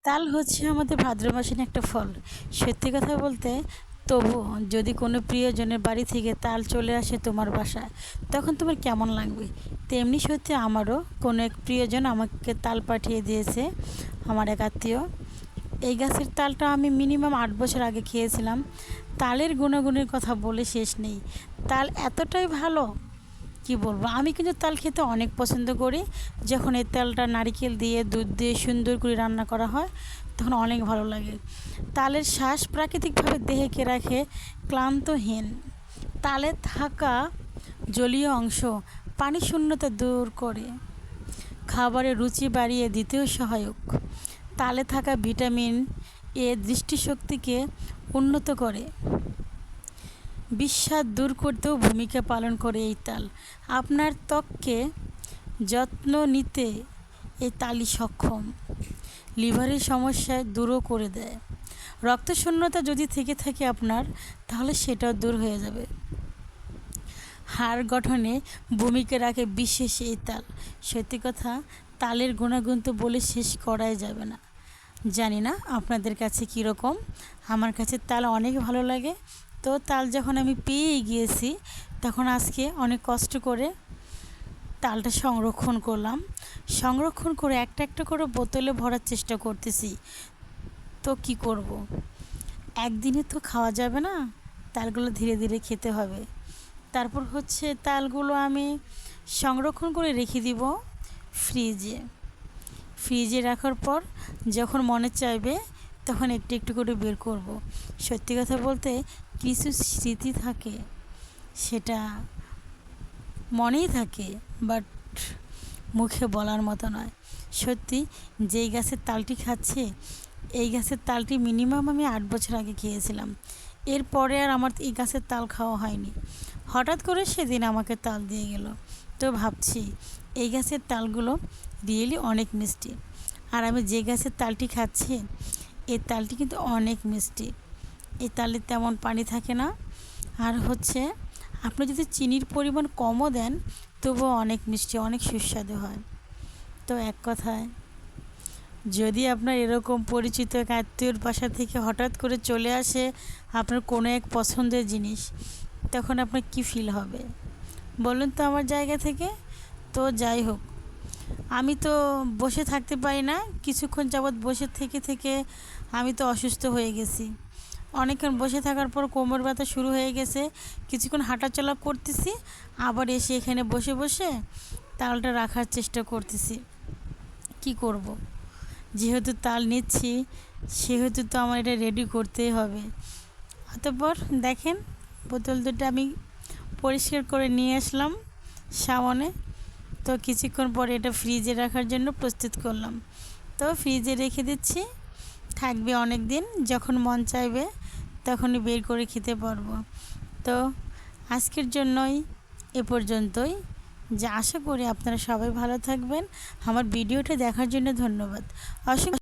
তাল হচ্ছে আমাদের ভাদ্র মাসের একটা ফল। সত্যি কথা বলতে, তবু যদি কোনো প্রিয়জনের বাড়ি থেকে তাল চলে আসে তোমার বাসায়, তখন তোমার কেমন লাগবে? তেমনি সত্যি আমারও কোনো এক প্রিয়জন আমাকে তাল পাঠিয়ে দিয়েছে, আমার এক আত্মীয়। এই গাছের তালটা আমি মিনিমাম 8 বছর আগে খেয়েছিলাম। তালের গুণাগুণের কথা বলে শেষ নেই। তাল এতটাই ভালো, কি বলবো। আমি কিন্তু তাল খেতে অনেক পছন্দ করি। যখন এই তালটা নারকেল দিয়ে দুধ দিয়ে সুন্দর করে রান্না করা হয়, তখন অনেক ভালো লাগে। তালের শ্বাস প্রাকৃতিকভাবে দেহকে রাখে ক্লান্তহীন। তালে থাকা জলীয় অংশ পানি শূন্যতা দূর করে, খাবারের রুচি বাড়িয়ে দিতেও সহায়ক। তালে থাকা ভিটামিন এ দৃষ্টিশক্তিকে উন্নত করে, বিস্বাদ দূর করতেও ভূমিকা পালন করে এই তাল। আপনার ত্বককে যত্ন নিতে এই তালই সক্ষম। লিভারের সমস্যা দূরও করে দেয়। রক্তশূন্যতা যদি থেকে থাকে আপনার, তাহলে সেটাও দূর হয়ে যাবে। হাড় গঠনে ভূমিকা রাখে বিশেষ এই তাল। সত্যি কথা, তালের গুণাগুণ তো বলে শেষ করাই যাবে না। জানি না আপনাদের কাছে কীরকম, আমার কাছে তাল অনেক ভালো লাগে। তো তাল যখন আমি পেয়ে গিয়েছি, তখন আজকে অনেক কষ্ট করে তালটা সংরক্ষণ করলাম। সংরক্ষণ করে একটা একটা করে বোতলে ভরার চেষ্টা করতেছি। তো কি করব, একদিনে তো খাওয়া যাবে না, তালগুলো ধীরে ধীরে খেতে হবে। তারপর হচ্ছে তালগুলো আমি সংরক্ষণ করে রেখে দিব ফ্রিজে। ফ্রিজে রাখার পর যখন মনে চাইবে, তখন একটু একটু করে বের করব। সত্যি কথা বলতে, কিছু স্মৃতি থাকে, সেটা মনেই থাকে, বাট মুখে বলার মতো নয়। সত্যি, যেই গাছের তালটি খাচ্ছে, এই গাছের তালটি মিনিমাম আমি 8 বছর আগে খেয়েছিলাম। এরপরে আর আমার এই গাছের তাল খাওয়া হয়নি। হঠাৎ করে সেদিন আমাকে তাল দিয়ে গেল। তো ভাবছি, এই গাছের তালগুলো রিয়েলি অনেক মিষ্টি। আর আমি যে গাছের তালটি খাচ্ছি, এই তালটি কিন্তু অনেক মিষ্টি। এই তালে তেমন পানি থাকে না। আর হচ্ছে, আপনি যদি চিনির পরিমাণ কমও দেন, তবুও অনেক মিষ্টি, অনেক সুস্বাদু হয়। তো এক কথায়, যদি আপনার এরকম পরিচিত এক আত্মীয়র বাসা থেকে হঠাৎ করে চলে আসে আপনার কোনো এক পছন্দের জিনিস, তখন আপনার কী ফিল হবে বলুন তো আমার জায়গা থেকে। তো যাই হোক, আমি তো বসে থাকতে পারি না। কিছুক্ষণ যাবৎ বসে থেকে থেকে আমি তো অসুস্থ হয়ে গেছি। অনেকক্ষণ বসে থাকার পর কোমর ব্যথা শুরু হয়ে গেছে। কিছুক্ষণ হাঁটাচলা করতেছি, আবার এসে এখানে বসে বসে তালটা রাখার চেষ্টা করতেছি। কি করব, যেহেতু তাল নিচ্ছি, সেহেতু তো আমার এটা রেডি করতেই হবে। অতঃপর দেখেন, বোতল দুটো আমি পরিষ্কার করে নিয়ে আসলাম সামনে। তো কিছুক্ষণ পরে এটা ফ্রিজে রাখার জন্য প্রস্তুত করলাম। তো ফ্রিজে রেখে দিচ্ছি, থাকবে অনেক দিন। যখন মন চাইবে তখনই বের করে খেতে পারবো। তো আজকের জন্যই এ পর্যন্তই। যা আশা করি আপনারা সবাই ভালো থাকবেন। আমার ভিডিওটা দেখার জন্য ধন্যবাদ। অসংখ্য